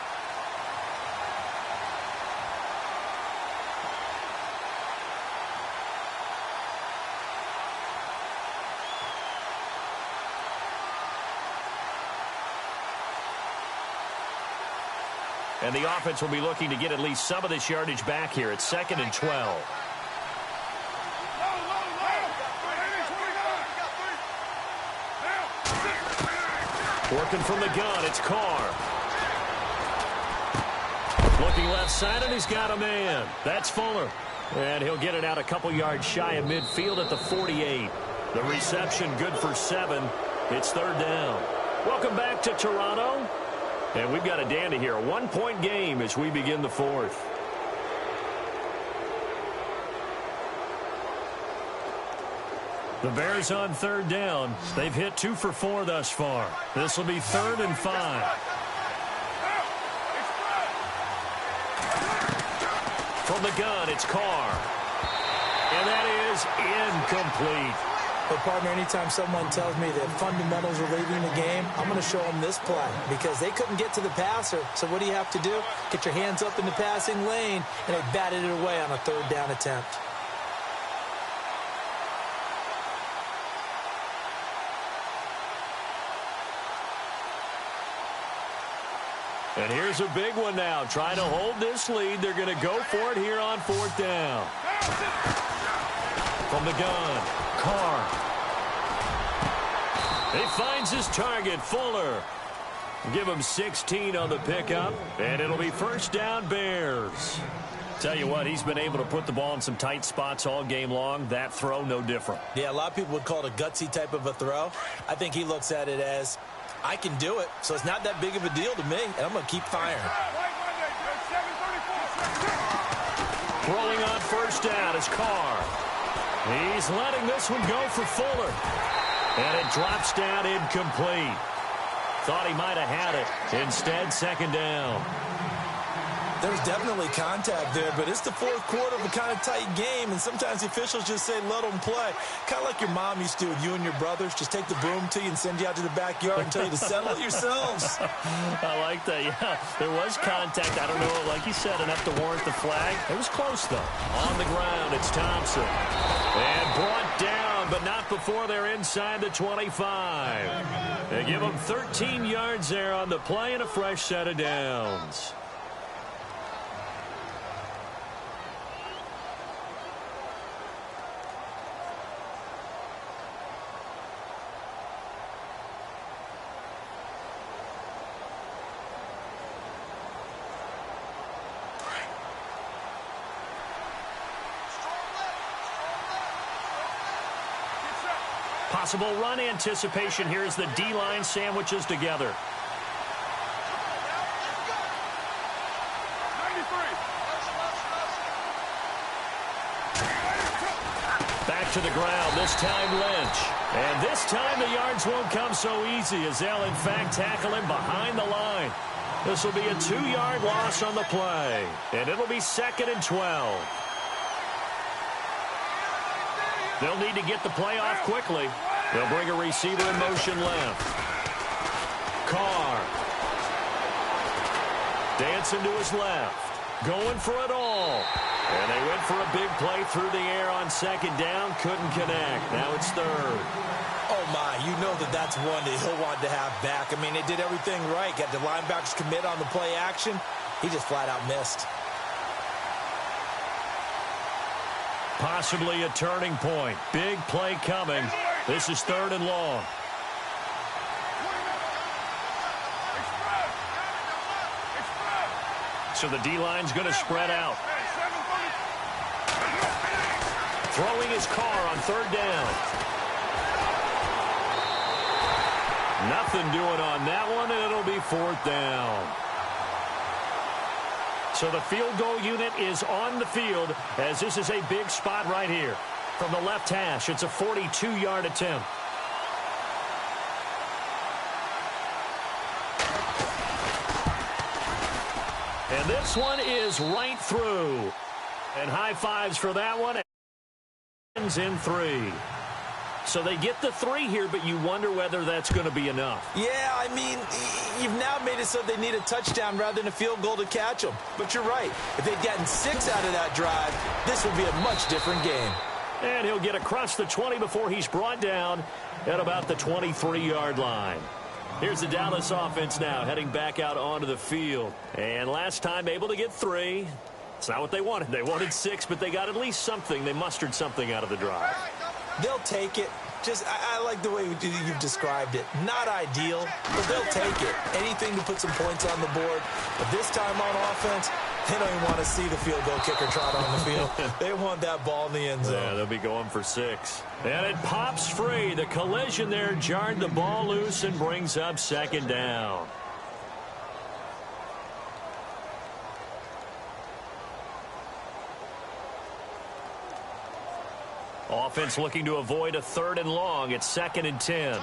[SPEAKER 2] And the offense will be looking to get at least some of this yardage back here. It's 2nd and 12. Working from the gun, it's Carr. Looking left side, and he's got a man. That's Fuller. And he'll get it out a couple yards shy of midfield at the 48. The reception good for 7. It's 3rd down. Welcome back to Toronto. And we've got a dandy here. A 1-point game as we begin the 4th. The Bears on 3rd down. They've hit 2 for 4 thus far. This will be 3rd and 5. From the gun, it's Carr. And that is incomplete.
[SPEAKER 3] But, partner, anytime someone tells me that fundamentals are leaving the game, I'm going to show them this play because they couldn't get to the passer. So what do you have to do? Get your hands up in the passing lane, and they batted it away on a 3rd down attempt.
[SPEAKER 2] And here's a big one now. Trying to hold this lead. They're going to go for it here on 4th down. From the gun, Carr. He finds his target, Fuller. Give him 16 on the pickup, and it'll be 1st down Bears. Tell you what, he's been able to put the ball in some tight spots all game long. That throw, no different.
[SPEAKER 3] Yeah, a lot of people would call it a gutsy type of a throw. I think he looks at it as, I can do it, so it's not that big of a deal to me, and I'm going to keep firing.
[SPEAKER 2] Rolling on 1st down is Carr. He's letting this one go for Fuller. And it drops down incomplete. Thought he might have had it. Instead, 2nd down.
[SPEAKER 3] There's definitely contact there, but it's the 4th quarter of a kind of tight game, and sometimes the officials just say, let them play. Kind of like your mom used to with you and your brothers. Just take the broom to you and send you out to the backyard and tell you to settle it yourselves.
[SPEAKER 2] I like that, yeah. There was contact. I don't know, like you said, enough to warrant the flag. It was close, though. On the ground, it's Thompson. And brought down, but not before they're inside the 25. They give them 13 yards there on the play and a fresh set of downs. Possible run anticipation here as the D-line sandwiches together. Back to the ground, this time Lynch. And this time the yards won't come so easy as they'll in fact tackle him behind the line. This will be a 2-yard loss on the play. And it'll be 2nd and 12. They'll need to get the play off quickly. They'll bring a receiver in motion left. Carr. Dancing to his left. Going for it all. And they went for a big play through the air on second down. Couldn't connect. Now it's third.
[SPEAKER 3] Oh, my. You know that's one that he'll want to have back. I mean, they did everything right. Got the linebackers commit on the play action. He just flat out missed.
[SPEAKER 2] Possibly a turning point. Big play coming. This is third and long. So the D-line's going to spread out. Throwing his Carr on third down. Nothing doing on that one, and it'll be fourth down. So the field goal unit is on the field as this is a big spot right here. From the left hash, it's a 42-yard attempt. And this one is right through. And high fives for that one. Ends in 3. So they get the 3 here, but you wonder whether that's going to be enough.
[SPEAKER 3] Yeah, I mean, you've now made it so they need a touchdown rather than a field goal to catch them. But you're right. If they'd gotten 6 out of that drive, this would be a much different game.
[SPEAKER 2] And he'll get across the 20 before he's brought down at about the 23-yard line. Here's the Dallas offense now heading back out onto the field. And last time able to get 3. It's not what they wanted. They wanted 6, but they got at least something. They mustered something out of the drive.
[SPEAKER 3] They'll take it. Just, I like the way you've described it. Not ideal, but they'll take it. Anything to put some points on the board. But this time on offense, they don't even want to see the field goal kicker trot on the field. They want that ball in the end zone.
[SPEAKER 2] Yeah, they'll be going for 6. And it pops free. The collision there jarred the ball loose and brings up second down. Offense looking to avoid a third and long. It's 2nd and 10.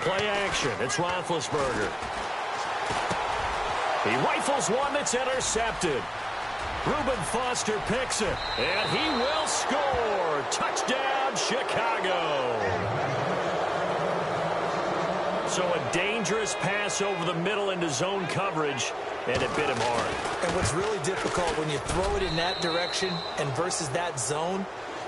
[SPEAKER 2] Play action. It's Roethlisberger. He rifles one that's intercepted. Reuben Foster picks it, and he will score. Touchdown, Chicago. So a dangerous pass over the middle into zone coverage, and it bit him hard.
[SPEAKER 3] And what's really difficult when you throw it in that direction and versus that zone,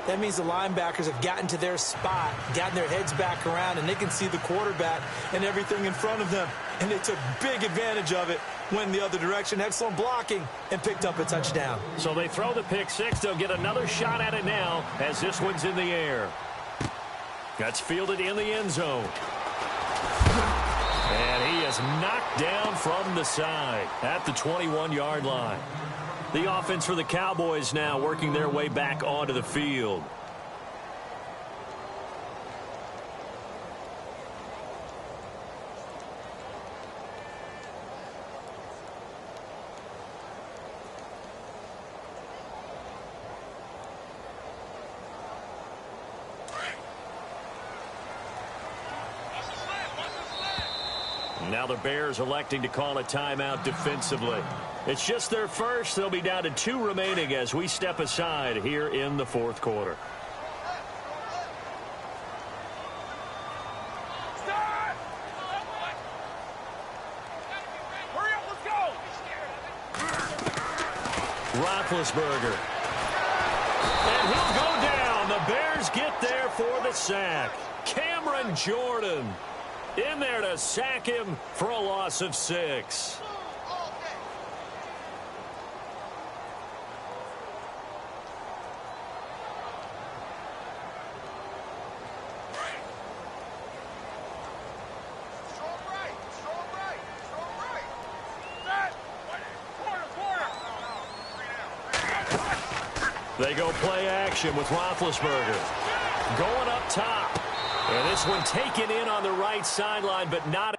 [SPEAKER 3] that means the linebackers have gotten to their spot, gotten their heads back around, and they can see the quarterback and everything in front of them. And they took big advantage of it, went the other direction, excellent blocking, and picked up a touchdown.
[SPEAKER 2] So they throw the pick 6. They'll get another shot at it now as this one's in the air. That's fielded in the end zone. And he is knocked down from the side at the 21-yard line. The offense for the Cowboys now working their way back onto the field. Now the Bears electing to call a timeout defensively. It's just their first. They'll be down to 2 remaining as we step aside here in the 4th quarter.
[SPEAKER 4] Hurry up, let's go!
[SPEAKER 2] Roethlisberger. And he'll go down. The Bears get there for the sack. Cameron Jordan in there to sack him for a loss of 6. They go play action with Roethlisberger. Going up top. And this one taken in on the right sideline, but not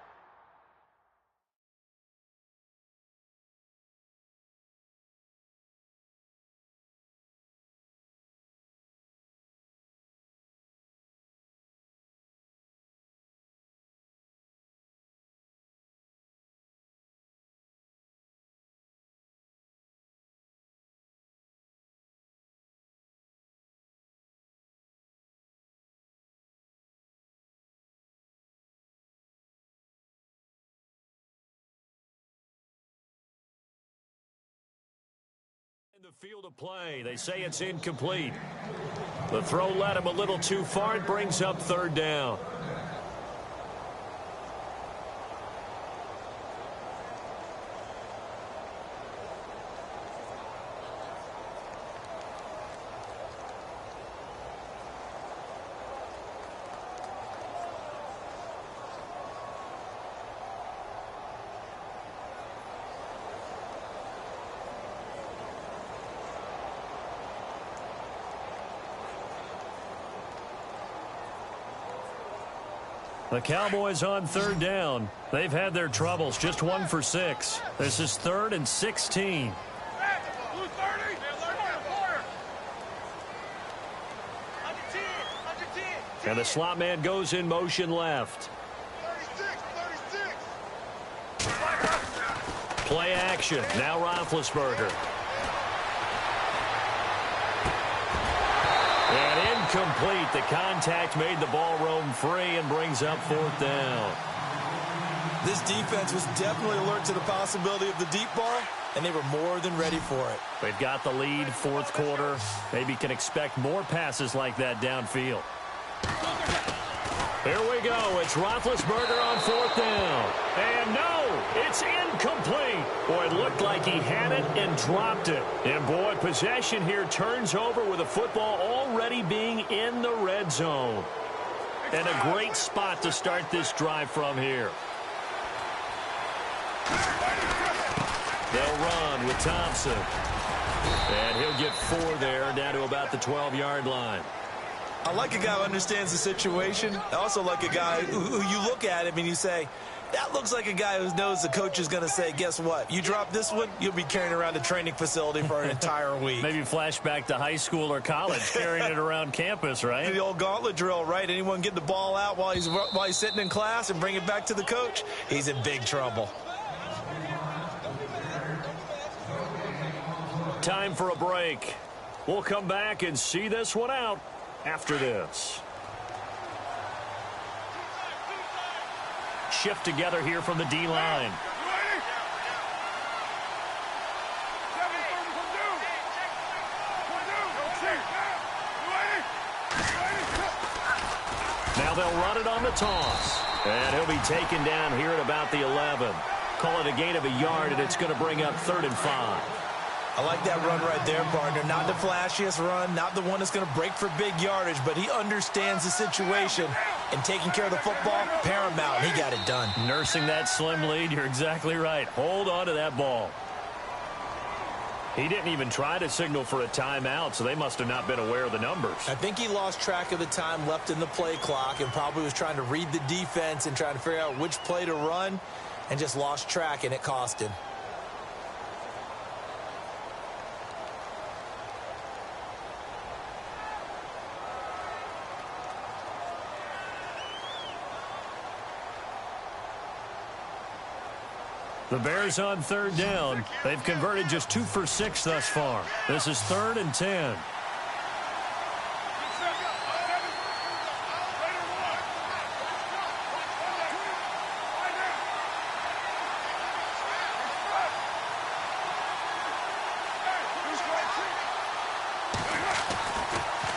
[SPEAKER 2] The field of play. They say it's incomplete. The throw led him a little too far. It brings up third down. The Cowboys on third down. They've had their troubles, just 1 for 6. This is 3rd and 16. And the slot man goes in motion left. Play action. Now Roethlisberger. And incomplete. The contact made the ball roam free and brings up 4th down.
[SPEAKER 3] This defense was definitely alert to the possibility of the deep ball, and they were more than ready for it.
[SPEAKER 2] They've got the lead, 4th quarter. Maybe can expect more passes like that downfield. Here we go. It's Roethlisberger on 4th down. And no, it's incomplete. Boy, it looked like he had it and dropped it. And boy, possession here turns over with the football already being in the red zone. And a great spot to start this drive from here. They'll run with Thompson. And he'll get 4 there, down to about the 12-yard line.
[SPEAKER 3] I like a guy who understands the situation. I also like a guy who you look at him and you say, that looks like a guy who knows the coach is going to say, guess what? You drop this one, you'll be carrying around the training facility for an entire week.
[SPEAKER 2] Maybe flashback to high school or college, carrying it around campus, right?
[SPEAKER 3] The old gauntlet drill, right? Anyone get the ball out while he's sitting in class and bring it back to the coach? He's in big trouble.
[SPEAKER 2] Time for a break. We'll come back and see this one out after this. Shift together here from the D-line. Now they'll run it on the toss. And he'll be taken down here at about the 11. Call it a gain of a yard, and it's going to bring up 3rd and 5.
[SPEAKER 3] I like that run right there, partner. Not the flashiest run, not the one that's going to break for big yardage, but he understands the situation, and taking care of the football, paramount. He got it done.
[SPEAKER 2] Nursing that slim lead, you're exactly right. Hold on to that ball. He didn't even try to signal for a timeout, so they must have not been aware of the numbers.
[SPEAKER 3] I think he lost track of the time left in the play clock and probably was trying to read the defense and trying to figure out which play to run and just lost track, and it cost him.
[SPEAKER 2] The Bears on 3rd down. They've converted just 2 for 6 thus far. This is 3rd and 10.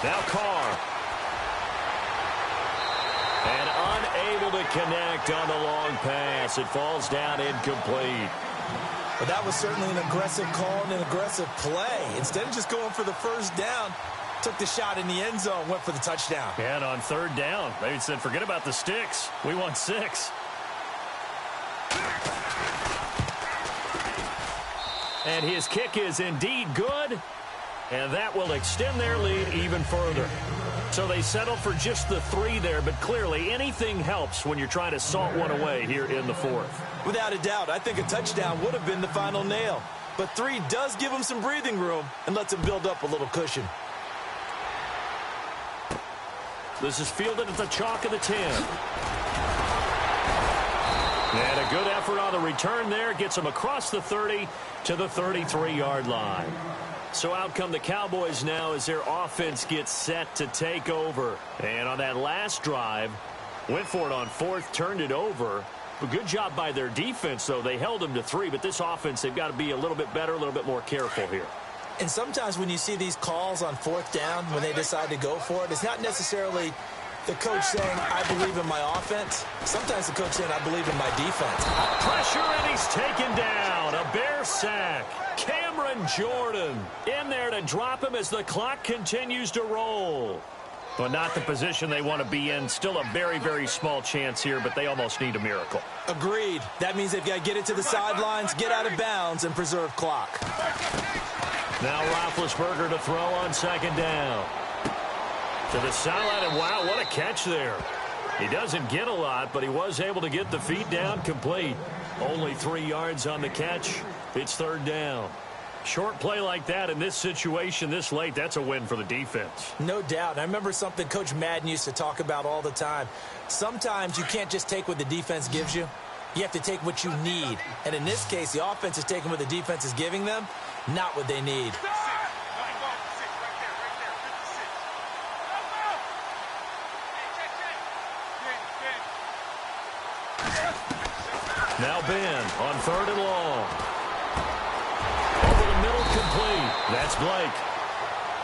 [SPEAKER 2] Now Carr. And unable to connect on the long pass. It falls down incomplete.
[SPEAKER 3] But that was certainly an aggressive call and an aggressive play. Instead of just going for the first down, took the shot in the end zone, went for the touchdown.
[SPEAKER 2] And on 3rd down, they said, forget about the sticks. We want 6. And his kick is indeed good. And that will extend their lead even further. So they settle for just the 3 there, but clearly anything helps when you're trying to salt one away here in the 4th.
[SPEAKER 3] Without a doubt, I think a touchdown would have been the final nail. But 3 does give them some breathing room and lets them build up a little cushion.
[SPEAKER 2] This is fielded at the chalk of the 10. And a good effort on the return there. Gets them across the 30 to the 33-yard line. So out come the Cowboys now as their offense gets set to take over. And on that last drive, went for it on 4th, turned it over. A good job by their defense, though. They held them to 3, but this offense, they've got to be a little bit better, a little bit more careful here.
[SPEAKER 3] And sometimes when you see these calls on 4th down, when they decide to go for it, it's not necessarily the coach saying, I believe in my offense. Sometimes the coach saying, I believe in my defense.
[SPEAKER 2] Pressure, and he's taken down. A Bear sack. Cameron Jordan in there to drop him as the clock continues to roll. But not the position they want to be in. Still a very, very small chance here, but they almost need a miracle.
[SPEAKER 3] Agreed. That means they've got to get it to the sidelines, get out of bounds, and preserve clock.
[SPEAKER 2] Now Roethlisberger to throw on 2nd down. To the sideline, and wow, what a catch there. He doesn't get a lot, but he was able to get the feet down complete. Only 3 yards on the catch. It's 3rd down. Short play like that in this situation this late, that's a win for the defense.
[SPEAKER 3] No doubt. And I remember something Coach Madden used to talk about all the time. Sometimes you can't just take what the defense gives you. You have to take what you need. And in this case, the offense is taking what the defense is giving them, not what they need.
[SPEAKER 2] Now Ben on 3rd and long. Over the middle, complete. That's Blake.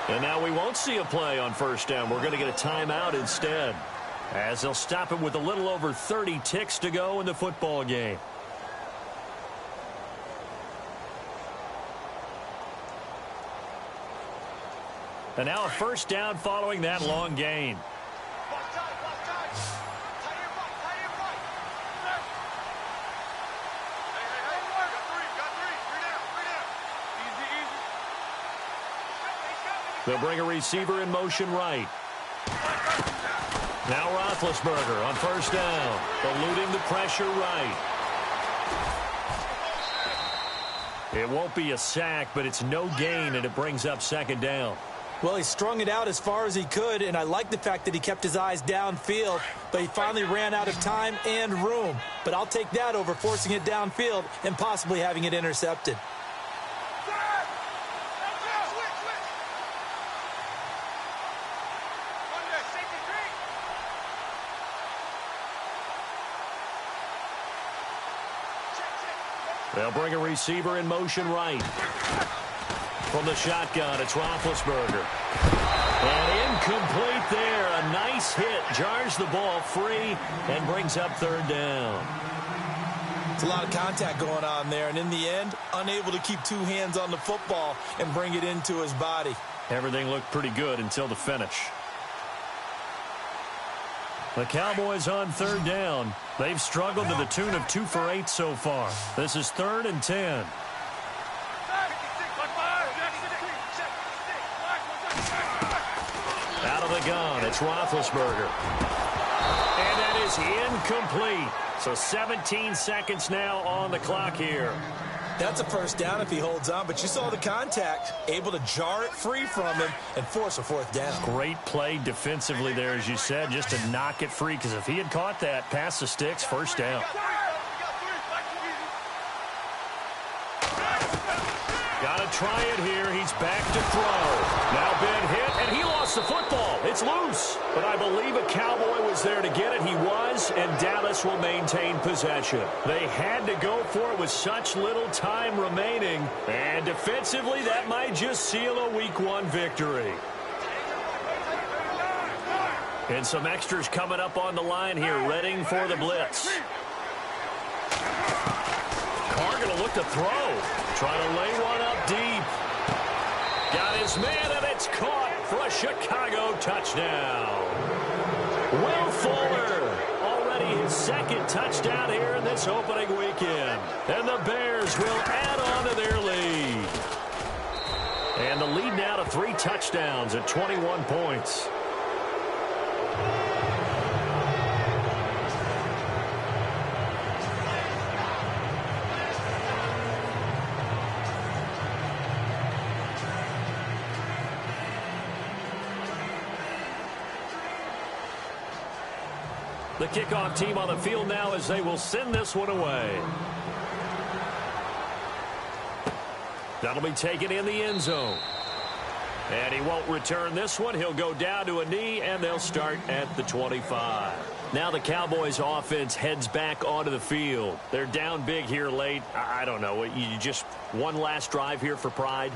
[SPEAKER 2] And now we won't see a play on 1st down. We're going to get a timeout instead, as they'll stop it with a little over 30 ticks to go in the football game. And now a 1st down following that long gain. They'll bring a receiver in motion right. Now Roethlisberger on 1st down, eluding the pressure right. It won't be a sack, but it's no gain, and it brings up 2nd down.
[SPEAKER 3] Well, he strung it out as far as he could, and I like the fact that he kept his eyes downfield, but he finally ran out of time and room. But I'll take that over forcing it downfield and possibly having it intercepted.
[SPEAKER 2] They'll bring a receiver in motion right. From the shotgun, it's Roethlisberger. And incomplete there. A nice hit. Jars the ball free and brings up 3rd down.
[SPEAKER 3] It's a lot of contact going on there, and in the end, unable to keep 2 hands on the football and bring it into his body.
[SPEAKER 2] Everything looked pretty good until the finish. The Cowboys on 3rd down. They've struggled to the tune of 2 for 8 so far. This is 3rd and 10. Out of the gun, it's Roethlisberger. And that is incomplete. So 17 seconds now on the clock here.
[SPEAKER 3] That's a 1st down if he holds on, but you saw the contact, able to jar it free from him and force a 4th down.
[SPEAKER 2] Great play defensively there, as you said, just to knock it free, because if he had caught that, past the sticks, 1st down. Got to try it here. He's back to throw. Now Ben hit, and he lost the football. It's loose. But I believe a Cowboy was there to get it. He was, and Dallas will maintain possession. They had to go for it with such little time remaining. And defensively, that might just seal a Week 1 victory. And some extras coming up on the line here, readying for the blitz. Carr going to look to throw. Trying to lay one up deep. Got his man, and it's caught for a Chicago touchdown. Will Fuller, already his 2nd touchdown here in this opening weekend. And the Bears will add on to their lead. And the lead now to 3 touchdowns at 21 points. The kickoff team on the field now as they will send this one away. That'll be taken in the end zone. And he won't return this one. He'll go down to a knee, and they'll start at the 25. Now the Cowboys offense heads back onto the field. They're down big here late. I don't know. You just one last drive here for pride?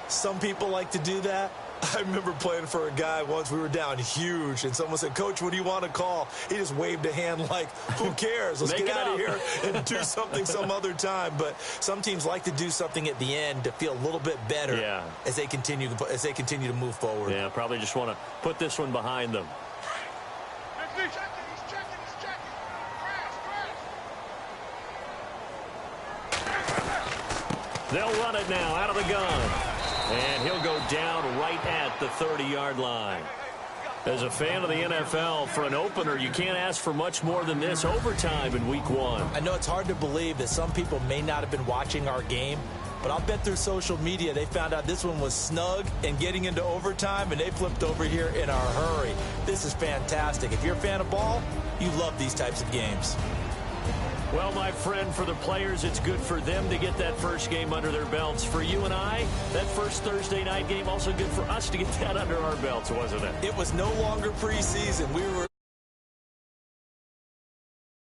[SPEAKER 3] Some people like to do that. I remember playing for a guy once. We were down huge, and someone said, "Coach, what do you want to call?" He just waved a hand like, who cares? Let's get out of here and do something some other time. But some teams like to do something at the end to feel a little bit better as they continue to move forward.
[SPEAKER 2] Yeah, probably just want to put this one behind them.
[SPEAKER 4] He's checking.
[SPEAKER 2] They'll run it now out of the gun. And he'll go down right at the 30-yard line. As a fan of the NFL, for an opener, you can't ask for much more than this. Overtime in week 1.
[SPEAKER 3] I know it's hard to believe that some people may not have been watching our game, but I'll bet through social media they found out this one was snug and getting into overtime, and they flipped over here in a hurry. This is fantastic. If you're a fan of ball, you love these types of games.
[SPEAKER 2] Well, my friend, for the players, it's good for them to get that first game under their belts. For you and I, that first Thursday night game, also good for us to get that under our belts, wasn't it?
[SPEAKER 3] It was no longer preseason. We were